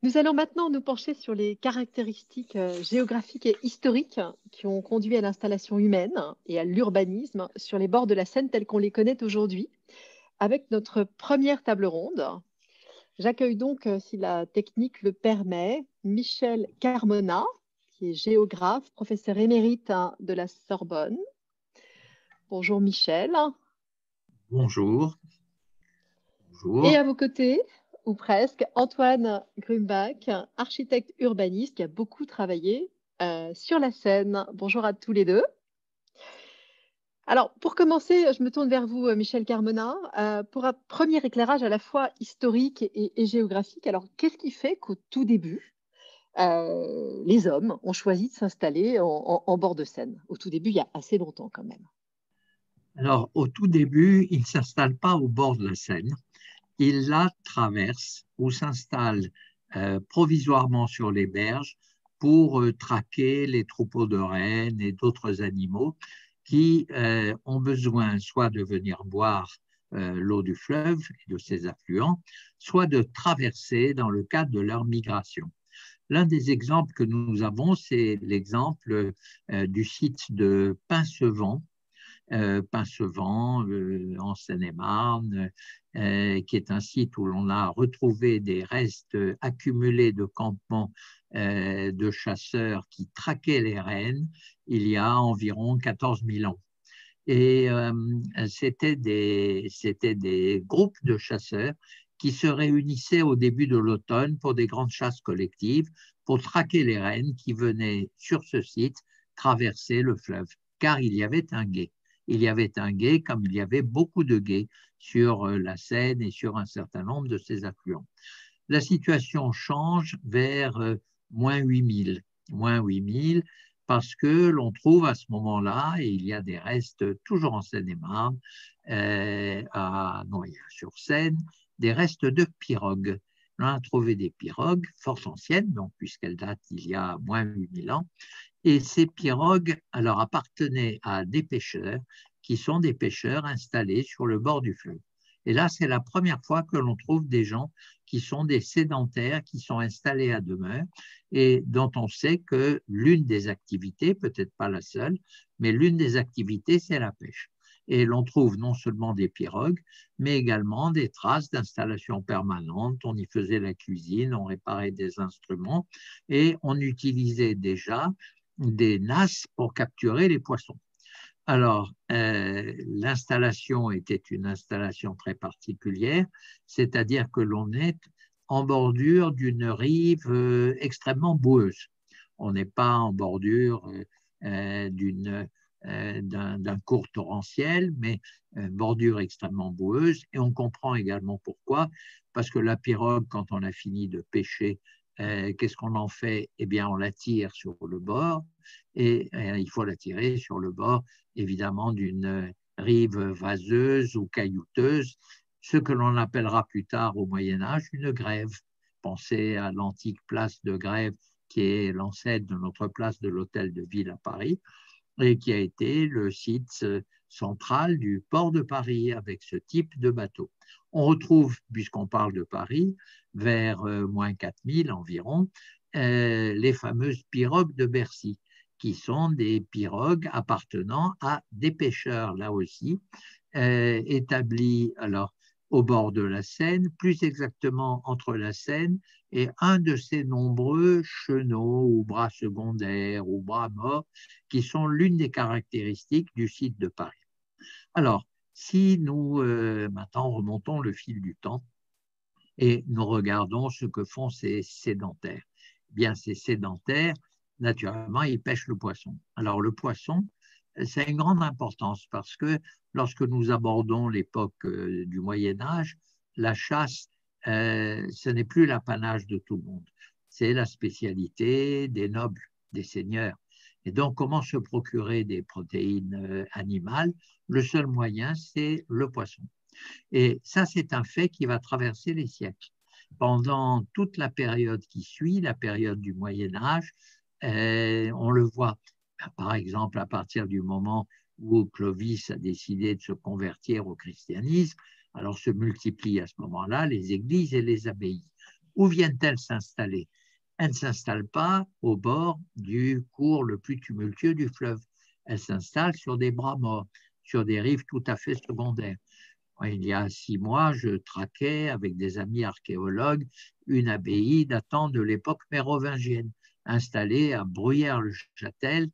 Nous allons maintenant nous pencher sur les caractéristiques géographiques et historiques qui ont conduit à l'installation humaine et à l'urbanisme sur les bords de la Seine tels qu'on les connaît aujourd'hui, avec notre première table ronde. J'accueille donc, si la technique le permet, Michel Carmona, qui est géographe, professeur émérite de la Sorbonne. Bonjour Michel. Bonjour. Et Bonjour. à vos côtés, ou presque, Antoine Grumbach, architecte urbaniste qui a beaucoup travaillé sur la Seine. Bonjour à tous les deux. Alors, pour commencer, je me tourne vers vous, Michel Carmona, pour un premier éclairage à la fois historique et géographique. Alors, qu'est-ce qui fait qu'au tout début, les hommes ont choisi de s'installer en bord de Seine? Au tout début, il y a assez longtemps quand même. Alors, au tout début, il ne s'installe pas au bord de la Seine. Il la traverse ou s'installe provisoirement sur les berges pour traquer les troupeaux de rennes et d'autres animaux qui ont besoin soit de venir boire l'eau du fleuve et de ses affluents, soit de traverser dans le cadre de leur migration. L'un des exemples que nous avons, c'est l'exemple du site de Pincevent, en Seine-et-Marne, qui est un site où l'on a retrouvé des restes accumulés de campements de chasseurs qui traquaient les rennes il y a environ 14 000 ans. Et c'était des groupes de chasseurs qui se réunissaient au début de l'automne pour des grandes chasses collectives, pour traquer les rennes qui venaient sur ce site traverser le fleuve, car il y avait un gué. Il y avait un gué comme il y avait beaucoup de gués sur la Seine et sur un certain nombre de ses affluents. La situation change vers moins 8000. Moins 8000, parce que l'on trouve à ce moment-là, et il y a des restes toujours en Seine-et-Marne, à Noyers-sur-Seine, des restes de pirogues. On a trouvé des pirogues fort anciennes, donc, puisqu'elles datent il y a moins 8000 ans, et ces pirogues alors appartenaient à des pêcheurs qui sont des pêcheurs installés sur le bord du fleuve. Et là, c'est la première fois que l'on trouve des gens qui sont des sédentaires, qui sont installés à demeure et dont on sait que l'une des activités, peut-être pas la seule, mais l'une des activités, c'est la pêche. Et l'on trouve non seulement des pirogues, mais également des traces d'installations permanentes. On y faisait la cuisine, on réparait des instruments et on utilisait déjà des nasses pour capturer les poissons. Alors, l'installation était une installation très particulière, c'est-à-dire que l'on est en bordure d'une rive extrêmement boueuse. On n'est pas en bordure d'un cours torrentiel, mais bordure extrêmement boueuse. Et on comprend également pourquoi, parce que la pirogue, quand on a fini de pêcher, qu'est-ce qu'on en fait? Eh bien, on la tire sur le bord et il faut la tirer sur le bord, évidemment, d'une rive vaseuse ou caillouteuse, ce que l'on appellera plus tard au Moyen-Âge une grève. Pensez à l'antique place de Grève, qui est l'ancêtre de notre place de l'Hôtel de Ville à Paris, et qui a été le site central du port de Paris avec ce type de bateau. On retrouve, puisqu'on parle de Paris, vers moins 4000 environ, les fameuses pirogues de Bercy, qui sont des pirogues appartenant à des pêcheurs, là aussi, établis alors, au bord de la Seine, plus exactement entre la Seine et un de ces nombreux chenaux ou bras secondaires ou bras morts qui sont l'une des caractéristiques du site de Paris. Alors, si nous maintenant remontons le fil du temps et nous regardons ce que font ces sédentaires, eh bien ces sédentaires, naturellement, ils pêchent le poisson. Alors le poisson, ça a une grande importance parce que lorsque nous abordons l'époque du Moyen Âge, la chasse, ce n'est plus l'apanage de tout le monde. C'est la spécialité des nobles, des seigneurs. Et donc, comment se procurer des protéines animales? Le seul moyen, c'est le poisson. Et ça, c'est un fait qui va traverser les siècles. Pendant toute la période qui suit, la période du Moyen Âge, on le voit, par exemple, à partir du moment où Clovis a décidé de se convertir au christianisme, alors se multiplient à ce moment-là les églises et les abbayes, Où viennent-elles s'installer? Elles ne s'installent pas au bord du cours le plus tumultueux du fleuve. Elles s'installent sur des bras morts, sur des rives tout à fait secondaires. Il y a 6 mois, je traquais avec des amis archéologues une abbaye datant de l'époque mérovingienne, installée à Bruyères-le-Châtel,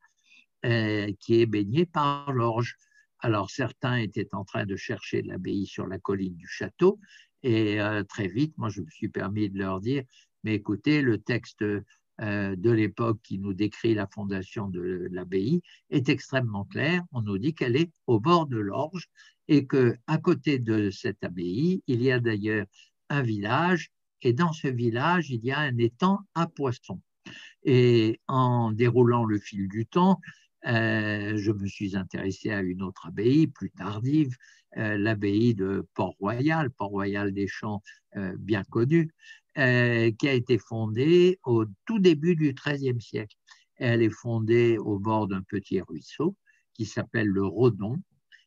qui est baignée par l'Orge. Alors certains étaient en train de chercher l'abbaye sur la colline du château, et très vite, moi je me suis permis de leur dire, mais écoutez, le texte de l'époque qui nous décrit la fondation de l'abbaye est extrêmement clair. On nous dit qu'elle est au bord de l'Orge et qu'à côté de cette abbaye, il y a d'ailleurs un village, et dans ce village, il y a un étang à poissons. Et en déroulant le fil du temps, je me suis intéressé à une autre abbaye plus tardive, l'abbaye de Port-Royal, Port-Royal des Champs, bien connue, qui a été fondée au tout début du XIIIe siècle. Elle est fondée au bord d'un petit ruisseau qui s'appelle le Rodon.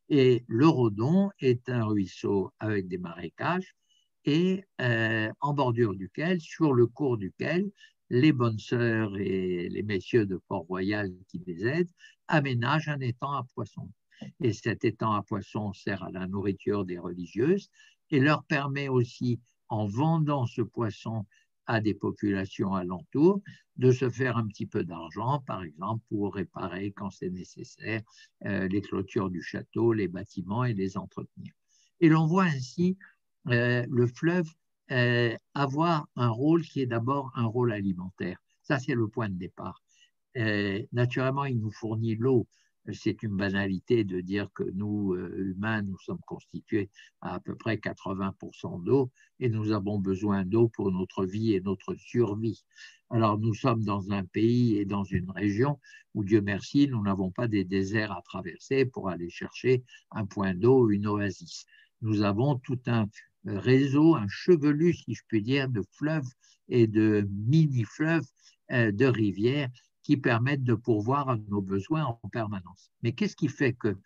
Et le Rodon est un ruisseau avec des marécages et en bordure duquel, sur le cours duquel, les bonnes sœurs et les messieurs de Port-Royal qui les aident aménagent un étang à poissons. Et cet étang à poissons sert à la nourriture des religieuses et leur permet aussi, en vendant ce poisson à des populations alentours, de se faire un petit peu d'argent, par exemple, pour réparer, quand c'est nécessaire, les clôtures du château, les bâtiments et les entretenir. Et l'on voit ainsi le fleuve avoir un rôle qui est d'abord un rôle alimentaire. Ça, c'est le point de départ. Naturellement, il nous fournit l'eau. C'est une banalité de dire que nous, humains, nous sommes constitués à peu près 80% d'eau et nous avons besoin d'eau pour notre vie et notre survie. Alors, nous sommes dans un pays et dans une région où, Dieu merci, nous n'avons pas des déserts à traverser pour aller chercher un point d'eau, une oasis. Nous avons tout un réseau, un chevelu, si je puis dire, de fleuves et de mini-fleuves, de rivières qui permettent de pourvoir à nos besoins en permanence. Mais qu'est-ce qui fait que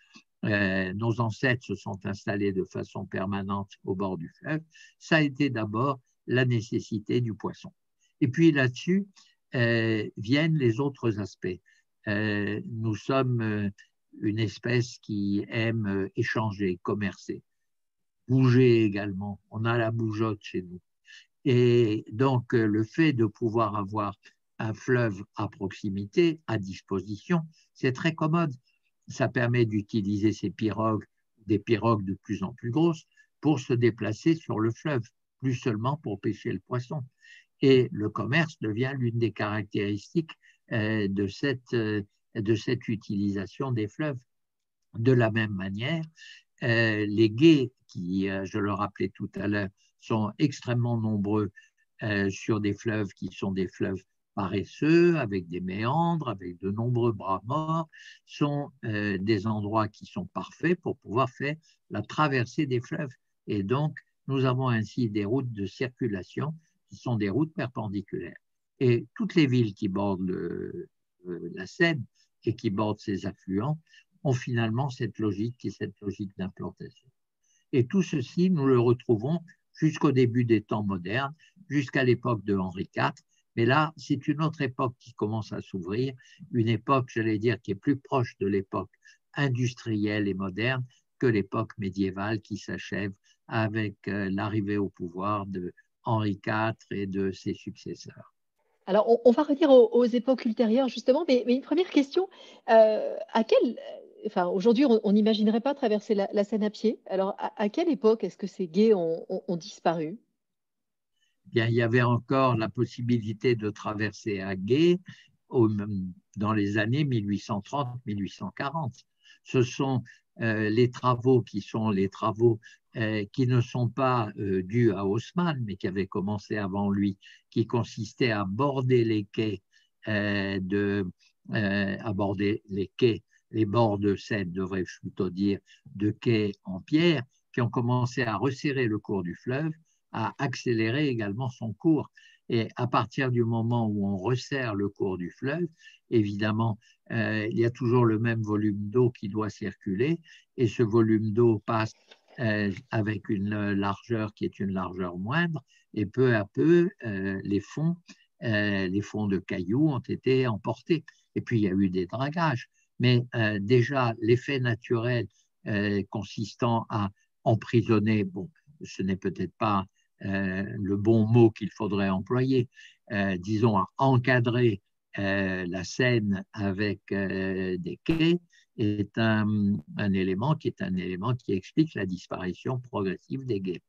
nos ancêtres se sont installés de façon permanente au bord du fleuve? Ça a été d'abord la nécessité du poisson. Et puis là-dessus viennent les autres aspects. Nous sommes une espèce qui aime échanger, commercer, bouger également. On a la bougeotte chez nous. Et donc, le fait de pouvoir avoir un fleuve à proximité, à disposition, c'est très commode. Ça permet d'utiliser ces pirogues, des pirogues de plus en plus grosses, pour se déplacer sur le fleuve, plus seulement pour pêcher le poisson. Et le commerce devient l'une des caractéristiques de cette utilisation des fleuves. De la même manière, les gués, qui, je le rappelais tout à l'heure, sont extrêmement nombreux sur des fleuves qui sont des fleuves paresseux, avec des méandres, avec de nombreux bras morts, sont des endroits qui sont parfaits pour pouvoir faire la traversée des fleuves. Et donc, nous avons ainsi des routes de circulation qui sont des routes perpendiculaires. Et toutes les villes qui bordent la Seine et qui bordent ses affluents ont finalement cette logique qui est cette logique d'implantation. Et tout ceci, nous le retrouvons jusqu'au début des temps modernes, jusqu'à l'époque de Henri IV. Mais là, c'est une autre époque qui commence à s'ouvrir, une époque, j'allais dire, qui est plus proche de l'époque industrielle et moderne que l'époque médiévale qui s'achève avec l'arrivée au pouvoir de Henri IV et de ses successeurs. Alors, on va revenir aux époques ultérieures, justement, mais une première question, enfin, aujourd'hui, on n'imaginerait pas traverser la Seine à pied. Alors, à quelle époque est-ce que ces gués ont disparu? Bien, il y avait encore la possibilité de traverser à gué dans les années 1830-1840. Ce sont les travaux qui sont les travaux qui ne sont pas dus à Haussmann, mais qui avaient commencé avant lui, qui consistaient à border les quais, à border les quais, les bords de Seine, devrais-je plutôt dire, de quais en pierre, qui ont commencé à resserrer le cours du fleuve, à accélérer également son cours. Et à partir du moment où on resserre le cours du fleuve, évidemment, il y a toujours le même volume d'eau qui doit circuler, et ce volume d'eau passe avec une largeur qui est une largeur moindre, et peu à peu, les fonds de cailloux ont été emportés. Et puis, il y a eu des dragages. Mais déjà, l'effet naturel consistant à emprisonner, bon, ce n'est peut-être pas le bon mot qu'il faudrait employer, disons, à encadrer la Seine avec des quais, est un élément qui explique la disparition progressive des quais.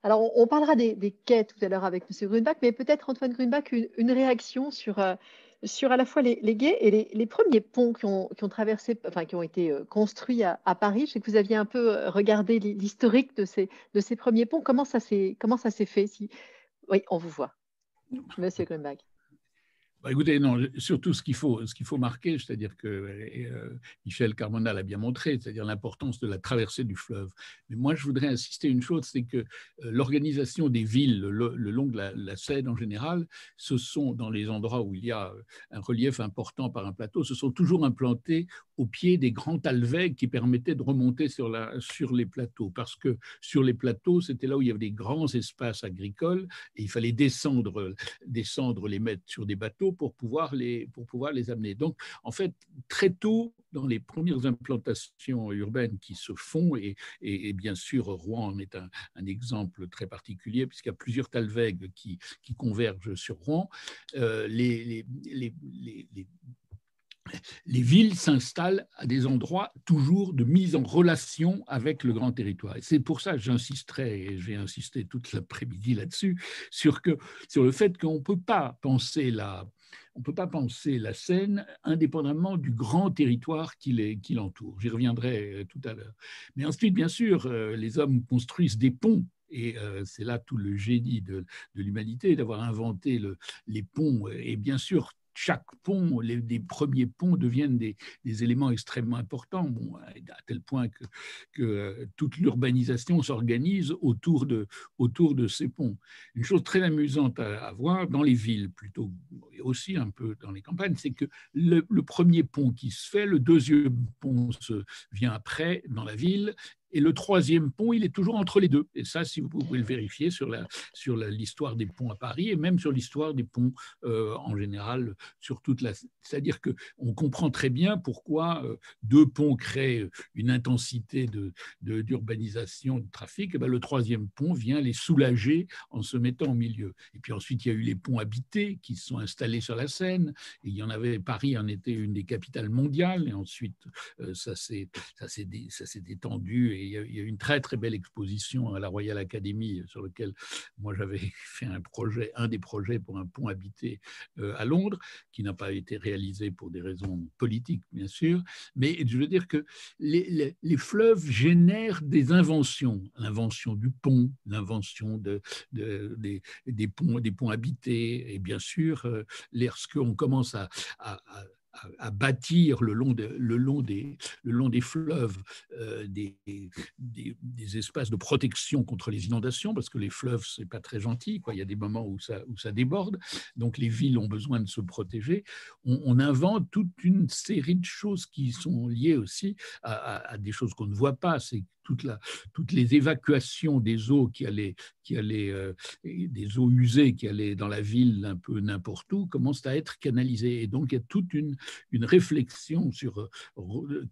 Alors, on parlera des quais tout à l'heure avec M. Grunbach, mais peut-être, Antoine Grunbach, une réaction sur à la fois les quais et les premiers ponts qui ont traversé, enfin, qui ont été construits à Paris. Je sais que vous aviez un peu regardé l'historique de ces premiers ponts. Comment ça s'est fait Oui, on vous voit, M. Grunbach. Bah, écoutez, non, surtout ce qu'il faut marquer, c'est-à-dire que Michel Carbonel l'a bien montré, c'est-à-dire l'importance de la traversée du fleuve. Mais moi, je voudrais insister une chose, c'est que l'organisation des villes le long de la Seine en général, ce sont dans les endroits où il y a un relief important par un plateau, se sont toujours implantés au pied des grands talwegs qui permettaient de remonter sur les plateaux. Parce que sur les plateaux, c'était là où il y avait des grands espaces agricoles et il fallait descendre les mettre sur des bateaux pour pouvoir les amener. Donc, en fait, très tôt, dans les premières implantations urbaines qui se font, et bien sûr, Rouen en est un exemple très particulier, puisqu'il y a plusieurs talwegs qui convergent sur Rouen, les villes s'installent à des endroits toujours de mise en relation avec le grand territoire. Et c'est pour ça que j'insisterai, et je vais insister toute l'après-midi là-dessus, sur le fait qu'on ne peut pas penser la Seine indépendamment du grand territoire qui l'entoure. J'y reviendrai tout à l'heure. Mais ensuite, bien sûr, les hommes construisent des ponts. Et c'est là tout le génie de l'humanité, d'avoir inventé les ponts. Et bien sûr, chaque pont, les premiers ponts deviennent des éléments extrêmement importants, bon, à tel point que toute l'urbanisation s'organise autour de ces ponts. Une chose très amusante à voir dans les villes, plutôt, et aussi un peu dans les campagnes, c'est que le premier pont qui se fait, le deuxième pont vient après dans la ville, et le troisième pont, il est toujours entre les deux. Et ça, si vous pouvez le vérifier sur l'histoire des ponts à Paris et même sur l'histoire des ponts en général sur toute la. C'est-à-dire qu'on comprend très bien pourquoi deux ponts créent une intensité d'urbanisation, de trafic. Et bien, le troisième pont vient les soulager en se mettant au milieu. Et puis ensuite, il y a eu les ponts habités qui se sont installés sur la Seine. Et il y en avait, Paris en était une des capitales mondiales. Et ensuite, ça s'est étendu. Et il y a eu une très, très belle exposition à la Royal Academy sur lequel moi, j'avais fait un des projets pour un pont habité à Londres, qui n'a pas été réalisé pour des raisons politiques, bien sûr. Mais je veux dire que les fleuves génèrent des inventions. L'invention du pont, l'invention des ponts habités. Et bien sûr, lorsqu'on commence à bâtir le long des fleuves des espaces de protection contre les inondations, parce que les fleuves, ce n'est pas très gentil, quoi. Il y a des moments où ça déborde, donc les villes ont besoin de se protéger. On invente toute une série de choses qui sont liées aussi à des choses qu'on ne voit pas. C'est toutes les évacuations des eaux des eaux usées qui allaient dans la ville un peu n'importe où, commencent à être canalisées. Et donc, il y a toute une réflexion sur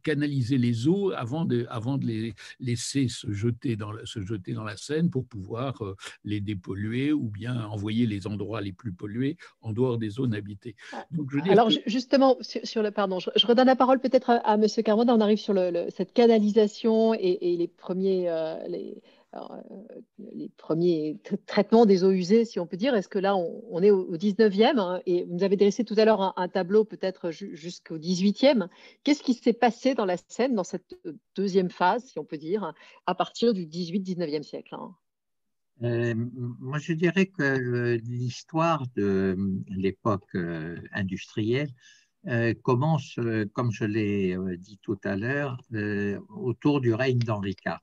canaliser les eaux avant de les laisser se jeter dans la Seine pour pouvoir les dépolluer ou bien envoyer les endroits les plus pollués en dehors des zones habitées. Donc, alors, justement, pardon, je redonne la parole peut-être à M. Carmona. On arrive sur cette canalisation et les premiers traitements des eaux usées, si on peut dire. Est-ce que là, on est au 19e, hein, et vous nous avez dressé tout à l'heure un tableau peut-être jusqu'au 18e. Qu'est-ce qui s'est passé dans la Seine, dans cette deuxième phase, si on peut dire, à partir du 18-19e siècle, hein? Moi, je dirais que l'histoire de l'époque industrielle commence, comme je l'ai dit tout à l'heure, autour du règne d'Henri IV.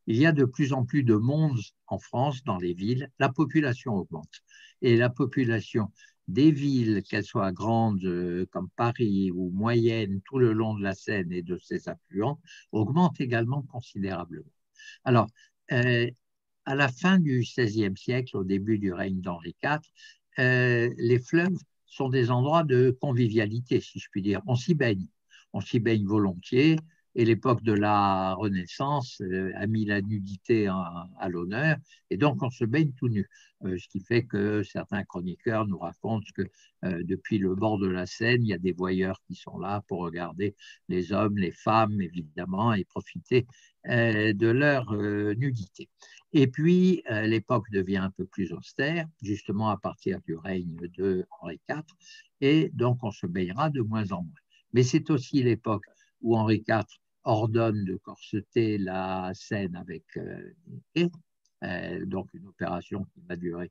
Il y a de plus en plus de monde en France, dans les villes. La population augmente. Et la population des villes, qu'elles soient grandes comme Paris ou moyennes tout le long de la Seine et de ses affluents, augmente également considérablement. Alors, à la fin du XVIe siècle, au début du règne d'Henri IV, les fleuves sont des endroits de convivialité, si je puis dire. On s'y baigne volontiers, et l'époque de la Renaissance a mis la nudité à l'honneur, et donc on se baigne tout nu. Ce qui fait que certains chroniqueurs nous racontent que depuis le bord de la Seine, il y a des voyeurs qui sont là pour regarder les hommes, les femmes, évidemment, et profiter de leur nudité. Et puis, l'époque devient un peu plus austère, justement à partir du règne de Henri IV, et donc on se baignera de moins en moins. Mais c'est aussi l'époque où Henri IV ordonne de corseter la Seine avec donc une opération qui va durer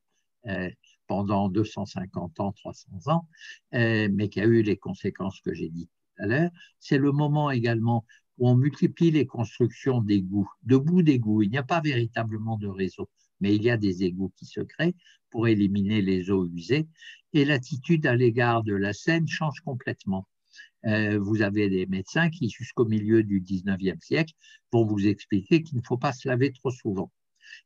pendant 250 ans, 300 ans, mais qui a eu les conséquences que j'ai dites tout à l'heure. C'est le moment également où on multiplie les constructions d'égouts, de bouts d'égouts. Il n'y a pas véritablement de réseau, mais il y a des égouts qui se créent pour éliminer les eaux usées. Et l'attitude à l'égard de la Seine change complètement. Vous avez des médecins qui, jusqu'au milieu du 19e siècle, vont vous expliquer qu'il ne faut pas se laver trop souvent.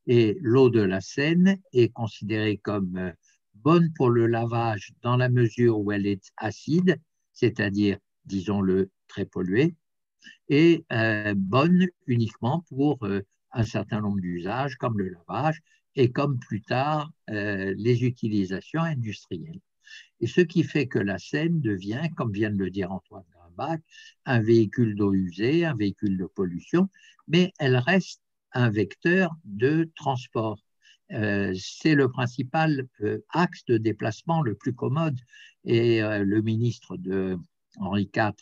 Et l'eau de la Seine est considérée comme bonne pour le lavage dans la mesure où elle est acide, c'est-à-dire, disons-le, très polluée, et bonne uniquement pour un certain nombre d'usages, comme le lavage et comme plus tard les utilisations industrielles. Et ce qui fait que la Seine devient, comme vient de le dire Antoine Grimbach, un véhicule d'eau usée, un véhicule de pollution, mais elle reste un vecteur de transport. C'est le principal axe de déplacement le plus commode. Et le ministre de Henri IV,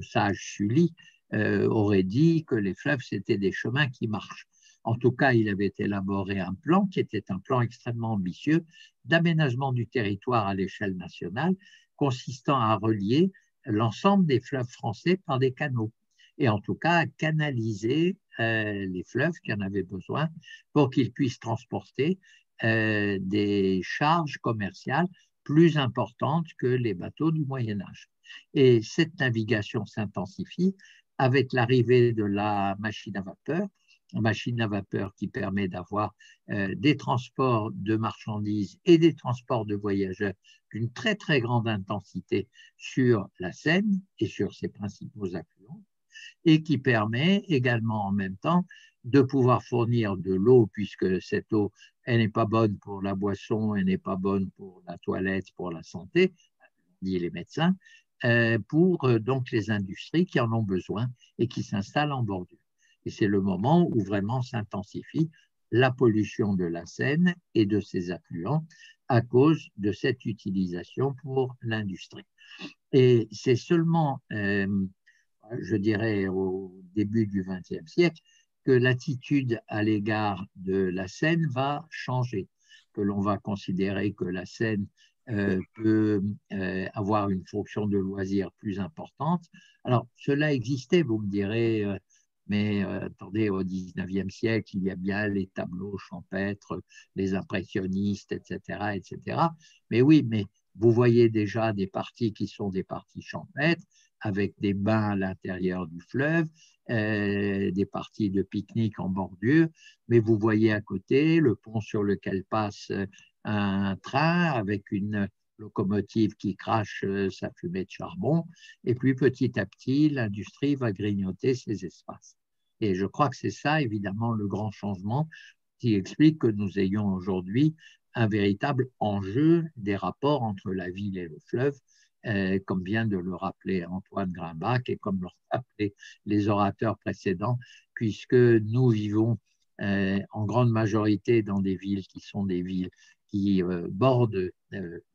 Sage Sully, aurait dit que les fleuves, c'était des chemins qui marchent. En tout cas, il avait élaboré un plan qui était un plan extrêmement ambitieux d'aménagement du territoire à l'échelle nationale, consistant à relier l'ensemble des fleuves français par des canaux, et en tout cas à canaliser les fleuves qui en avaient besoin pour qu'ils puissent transporter des charges commerciales plus importantes que les bateaux du Moyen-Âge. Et cette navigation s'intensifie avec l'arrivée de la machine à vapeur qui permet d'avoir des transports de marchandises et des transports de voyageurs d'une très très grande intensité sur la Seine et sur ses principaux affluents, et qui permet également en même temps de pouvoir fournir de l'eau, puisque cette eau, elle n'est pas bonne pour la boisson, elle n'est pas bonne pour la toilette, pour la santé, disent les médecins, pour donc les industries qui en ont besoin et qui s'installent en bordure. Et c'est le moment où vraiment s'intensifie la pollution de la Seine et de ses affluents à cause de cette utilisation pour l'industrie. Et c'est seulement, je dirais, au début du XXe siècle, que l'attitude à l'égard de la Seine va changer, que l'on va considérer que la Seine peut avoir une fonction de loisir plus importante. Alors, cela existait, vous me direz, mais attendez, au XIXe siècle, il y a bien les tableaux champêtres, les impressionnistes, etc., etc. Mais oui, mais vous voyez déjà des parties qui sont des parties champêtres, avec des bains à l'intérieur du fleuve, des parties de pique-nique en bordure, mais vous voyez à côté le pont sur lequel passe un train avec une locomotive qui crache sa fumée de charbon, et puis petit à petit, l'industrie va grignoter ces espaces. Et je crois que c'est ça, évidemment, le grand changement qui explique que nous ayons aujourd'hui un véritable enjeu des rapports entre la ville et le fleuve, comme vient de le rappeler Antoine Grimbach et comme l'ont rappelé les orateurs précédents, puisque nous vivons en grande majorité dans des villes qui sont des villes qui bordent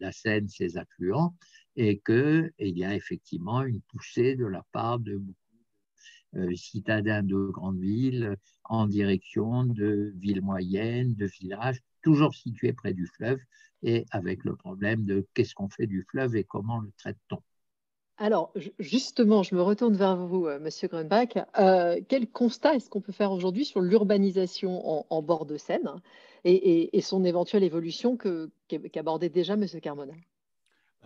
la Seine, ses affluents, et qu'il y a effectivement une poussée de la part de beaucoup de citadins de grandes villes en direction de villes moyennes, de villages, toujours situés près du fleuve, et avec le problème de qu'est-ce qu'on fait du fleuve et comment le traite-t-on. Alors, justement, je me retourne vers vous, Monsieur Grunbach. Quel constat est-ce qu'on peut faire aujourd'hui sur l'urbanisation en bord de Seine et son éventuelle évolution qu'abordait déjà Monsieur Carmona?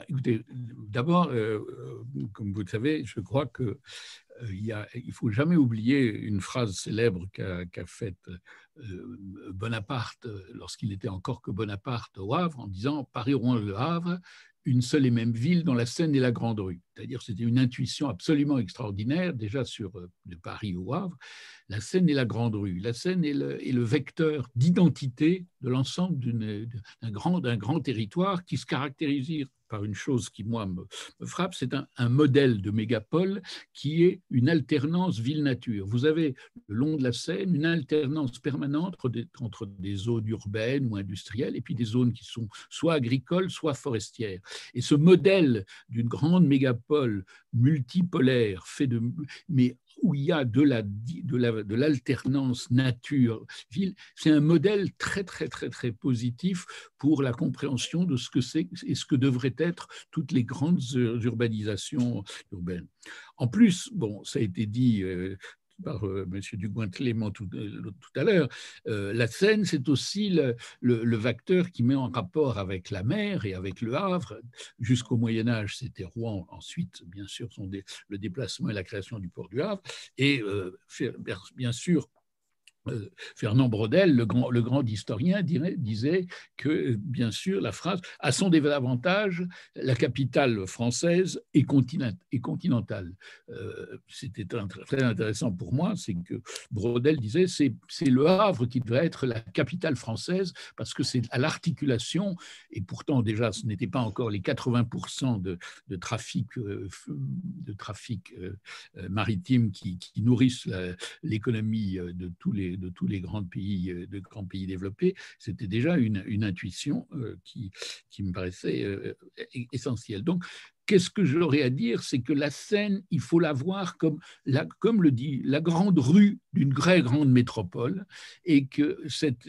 Écoutez, d'abord, comme vous le savez, je crois que il ne faut jamais oublier une phrase célèbre qu'a faite Bonaparte lorsqu'il était encore que Bonaparte au Havre, en disant « Paris, Rouen, Le Havre, une seule et même ville dont la Seine est la grande rue ». C'est-à-dire c'était une intuition absolument extraordinaire, déjà de Paris au Havre. La Seine est la grande rue. La Seine est le vecteur d'identité de l'ensemble d'un grand territoire qui se caractérise par une chose qui, moi, me frappe, c'est un modèle de mégapole qui est une alternance ville-nature. Vous avez, le long de la Seine, une alternance permanente entre des zones urbaines ou industrielles et puis des zones qui sont soit agricoles, soit forestières. Et ce modèle d'une grande mégapole multipolaire, mais où il y a de l'alternance nature-ville, c'est un modèle très, très, très, très positif pour la compréhension de ce que c'est et ce que devraient être toutes les grandes urbanisations urbaines. En plus, bon, ça a été dit par M. Dugouin-Clément tout à l'heure, la Seine, c'est aussi le vecteur qui met en rapport avec la mer et avec le Havre. Jusqu'au Moyen-Âge, c'était Rouen. Ensuite, bien sûr, le déplacement et la création du port du Havre. Et bien sûr, Fernand Braudel, le grand historien, disait que, bien sûr, la phrase a son désavantage, la capitale française est continentale. C'était très intéressant pour moi, c'est que Braudel disait c'est le Havre qui devrait être la capitale française parce que c'est à l'articulation, et pourtant déjà ce n'était pas encore les 80% de trafic maritime qui nourrissent l'économie de tous les grands pays développés. C'était déjà une intuition qui me paraissait essentielle. Donc, qu'est-ce que j'aurais à dire? C'est que la Seine, il faut la voir comme le dit, la grande rue d'une très grande métropole, et que cette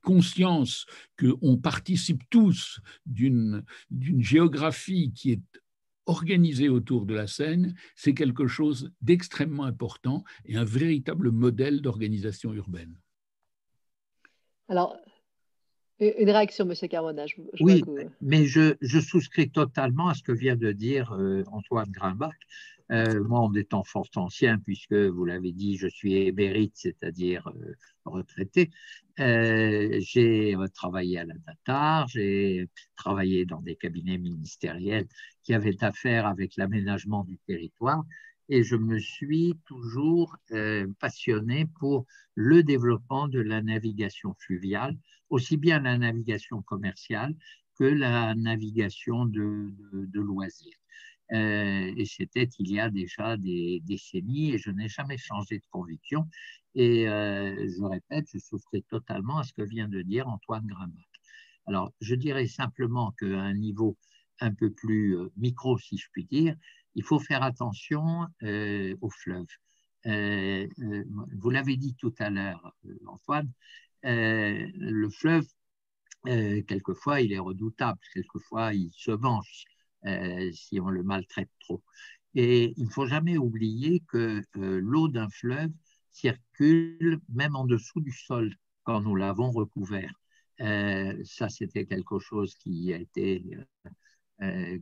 conscience qu'on participe tous d'une géographie qui est organisée autour de la Seine, c'est quelque chose d'extrêmement important et un véritable modèle d'organisation urbaine. Alors, une réaction, M. Carmona. Oui, mais je souscris totalement à ce que vient de dire Antoine Grimbach. Moi, en étant fort ancien, puisque vous l'avez dit, je suis émérite, c'est-à-dire retraité, j'ai travaillé à la DATAR, j'ai travaillé dans des cabinets ministériels qui avaient affaire avec l'aménagement du territoire, et je me suis toujours passionné pour le développement de la navigation fluviale, aussi bien la navigation commerciale que la navigation de loisirs. Et c'était il y a déjà des décennies, et je n'ai jamais changé de conviction. Et je répète, je souscris totalement à ce que vient de dire Antoine Grimbach. Alors, je dirais simplement qu'à un niveau un peu plus micro, si je puis dire, il faut faire attention aux fleuves. Vous l'avez dit tout à l'heure, Antoine, le fleuve, quelquefois, il est redoutable, quelquefois, il se venge si on le maltraite trop. Et il ne faut jamais oublier que l'eau d'un fleuve circule même en dessous du sol quand nous l'avons recouvert. Ça, c'était quelque chose qui a été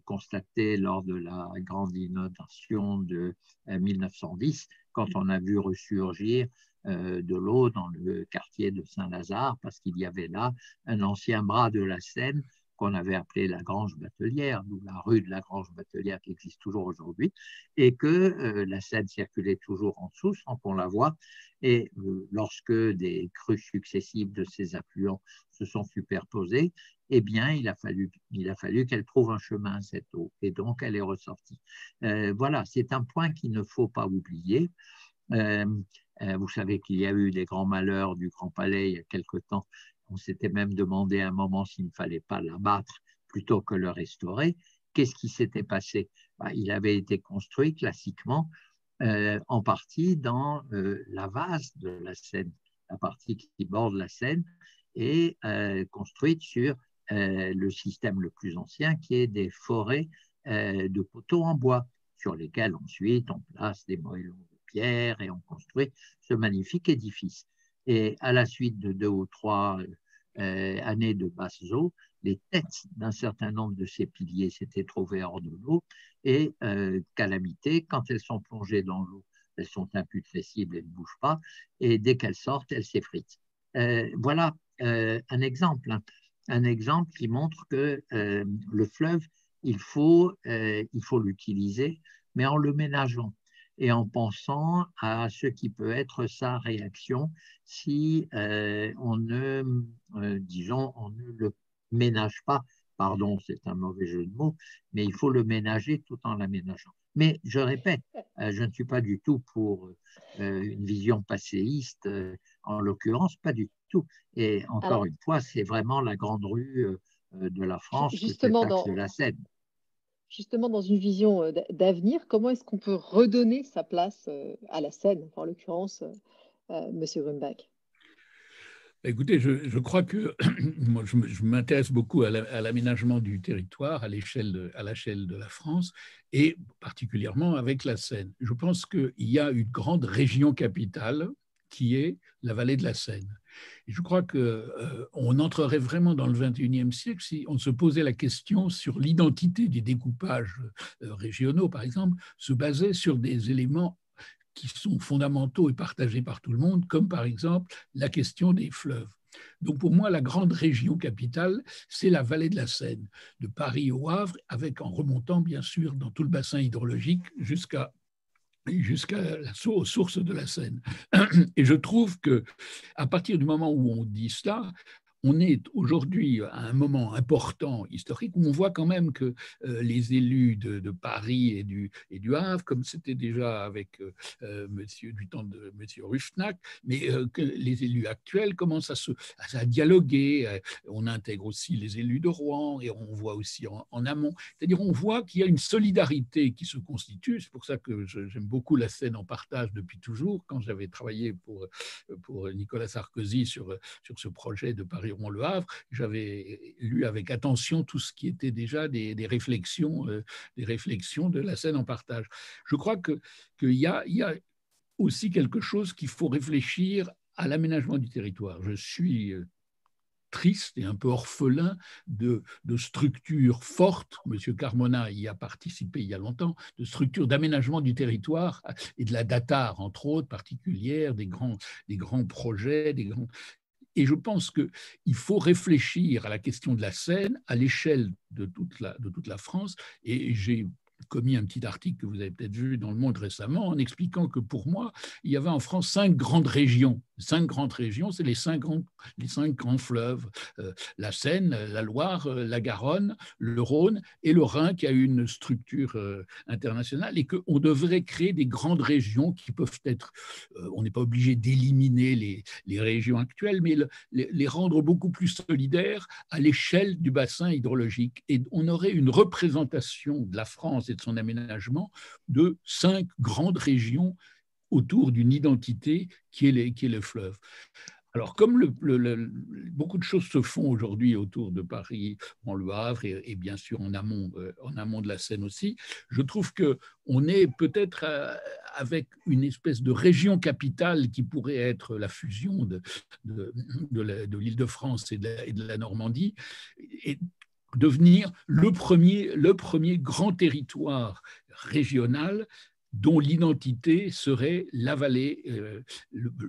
constaté lors de la grande inondation de 1910, quand on a vu ressurgir de l'eau dans le quartier de Saint-Lazare, parce qu'il y avait là un ancien bras de la Seine qu'on avait appelé la Grange Batelière, d'où la rue de la Grange Batelière qui existe toujours aujourd'hui, et que la Seine circulait toujours en dessous sans qu'on la voie. Et lorsque des crues successives de ces affluents se sont superposées, eh bien, il a fallu qu'elle trouve un chemin, cette eau, et donc elle est ressortie. Voilà, c'est un point qu'il ne faut pas oublier. Vous savez qu'il y a eu des grands malheurs du Grand Palais il y a quelque temps. On s'était même demandé à un moment s'il ne fallait pas l'abattre plutôt que le restaurer. Qu'est-ce qui s'était passé? Il avait été construit classiquement en partie dans la vase de la Seine, la partie qui borde la Seine, et construite sur le système le plus ancien qui est des forêts de poteaux en bois sur lesquels ensuite on place des moellons de pierre et on construit ce magnifique édifice. Et à la suite de 2 ou 3 années de basses eaux, les têtes d'un certain nombre de ces piliers s'étaient trouvées hors de l'eau et calamité, quand elles sont plongées dans l'eau, elles sont imputrescibles, elles ne bougent pas, et dès qu'elles sortent, elles s'effritent. Voilà un exemple, hein, un exemple qui montre que le fleuve, il faut l'utiliser, mais en le ménageant et en pensant à ce qui peut être sa réaction si on ne le ménage pas. Pardon, c'est un mauvais jeu de mots, mais il faut le ménager tout en l'aménageant. Mais je répète, je ne suis pas du tout pour une vision passéiste, en l'occurrence, pas du tout. Et encore Alors, une fois, c'est vraiment la grande rue de la France que cet justement, axe de la Seine. justement, dans une vision d'avenir, comment est-ce qu'on peut redonner sa place à la Seine, en l'occurrence, Monsieur Grumbach? Écoutez, je crois que moi, je m'intéresse beaucoup à l'aménagement du territoire à l'échelle de la France et particulièrement avec la Seine. Je pense qu'il y a une grande région capitale qui est la vallée de la Seine. Et je crois qu'on entrerait vraiment dans le XXIe siècle si on se posait la question sur l'identité des découpages régionaux, par exemple, se basait sur des éléments qui sont fondamentaux et partagés par tout le monde, comme par exemple la question des fleuves. Donc pour moi, la grande région capitale, c'est la vallée de la Seine, de Paris au Havre, avec en remontant bien sûr dans tout le bassin hydrologique jusqu'à aux sources de la Seine. Et je trouve que à partir du moment où on dit cela, on est aujourd'hui à un moment important historique où on voit quand même que les élus de Paris et du Havre, comme c'était déjà avec du temps de monsieur Ruffnack, mais que les élus actuels commencent à dialoguer. On intègre aussi les élus de Rouen et on voit aussi en amont. C'est-à-dire on voit qu'il y a une solidarité qui se constitue. C'est pour ça que j'aime beaucoup la Seine en partage depuis toujours. Quand j'avais travaillé pour Nicolas Sarkozy sur ce projet de Paris-Rouen-Le Havre, j'avais lu avec attention tout ce qui était déjà des réflexions de la Seine en partage. Je crois qu'il y a aussi quelque chose qu'il faut réfléchir à l'aménagement du territoire. Je suis triste et un peu orphelin de structures fortes, M. Carmona y a participé il y a longtemps, de structures d'aménagement du territoire et de la DATAR, entre autres, particulières, des grands projets, Et je pense qu'il faut réfléchir à la question de la Seine à l'échelle de toute la France. Et j'ai commis un petit article que vous avez peut-être vu dans Le Monde récemment en expliquant que pour moi, il y avait en France 5 grandes régions. 5 grandes régions, c'est les cinq grands fleuves, la Seine, la Loire, la Garonne, le Rhône et le Rhin qui a une structure internationale et qu'on devrait créer des grandes régions qui peuvent être, on n'est pas obligé d'éliminer les régions actuelles, mais les rendre beaucoup plus solidaires à l'échelle du bassin hydrologique. Et on aurait une représentation de la France et de son aménagement de 5 grandes régions autour d'une identité qui est le fleuve. Alors, comme beaucoup de choses se font aujourd'hui autour de Paris, en Le Havre et bien sûr en amont de la Seine aussi, je trouve qu'on est peut-être avec une espèce de région capitale qui pourrait être la fusion de l'Île-de-France et de la Normandie, et devenir le premier grand territoire régional dont l'identité serait la vallée,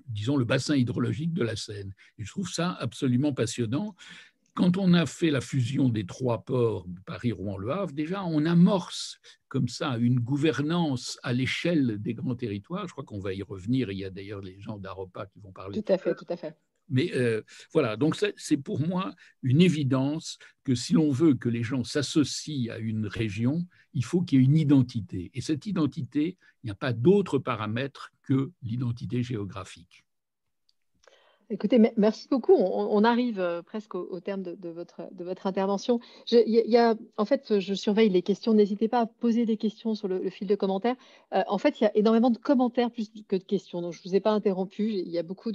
disons le bassin hydrologique de la Seine. Et je trouve ça absolument passionnant. Quand on a fait la fusion des 3 ports, Paris, Rouen, Le Havre, déjà on amorce comme ça une gouvernance à l'échelle des grands territoires. Je crois qu'on va y revenir. Il y a d'ailleurs les gens d'Aropa qui vont parler. Tout à fait, tout à fait. Mais voilà, donc c'est pour moi une évidence que si l'on veut que les gens s'associent à une région, il faut qu'il y ait une identité. Et cette identité, il n'y a pas d'autre paramètre que l'identité géographique. Écoutez, merci beaucoup. On arrive presque au terme de votre intervention. En fait, je surveille les questions. N'hésitez pas à poser des questions sur le fil de commentaires. En fait, il y a énormément de commentaires plus que de questions. Donc, je ne vous ai pas interrompu. Il y a beaucoup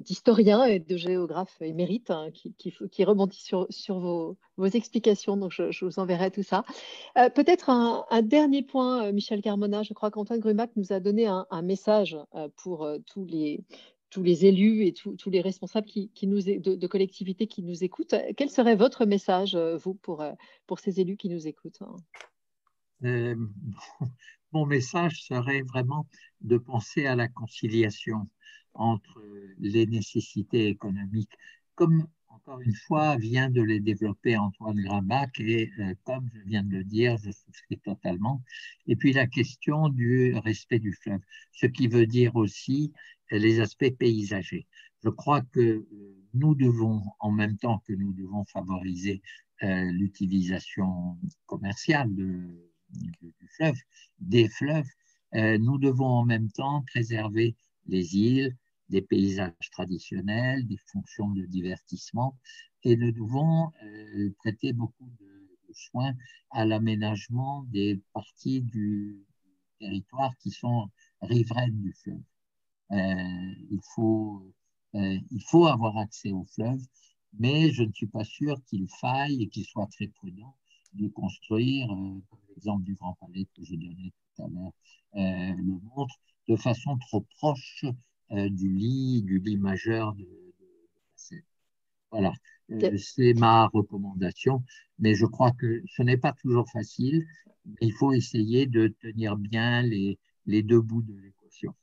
d'historiens et de géographes émérites qui rebondissent sur vos explications. Donc, je vous enverrai tout ça. Peut-être un dernier point, Michel Carmona. Je crois qu'Antoine Grumbach nous a donné un message pour tous tous les élus et tous les responsables de collectivités qui nous écoutent. Quel serait votre message, vous, pour ces élus qui nous écoutent? Euh, Mon message serait vraiment de penser à la conciliation entre les nécessités économiques, comme encore une fois vient de les développer Antoine Grimbach, et comme je viens de le dire, je souscris totalement. Et puis la question du respect du fleuve, ce qui veut dire aussi les aspects paysagers. Je crois que nous devons, en même temps que nous devons favoriser l'utilisation commerciale du fleuve, des fleuves, nous devons en même temps préserver les îles, des paysages traditionnels, des fonctions de divertissement, et nous devons prêter beaucoup de soin à l'aménagement des parties du territoire qui sont riveraines du fleuve. Il faut avoir accès au fleuve, mais je ne suis pas sûr qu'il faille et qu'il soit très prudent de construire, comme l'exemple du Grand Palais que j'ai donné tout à l'heure le montre, de façon trop proche du lit majeur de la Seine. Voilà, c'est ma recommandation, mais je crois que ce n'est pas toujours facile, mais il faut essayer de tenir bien les deux bouts de l'équation.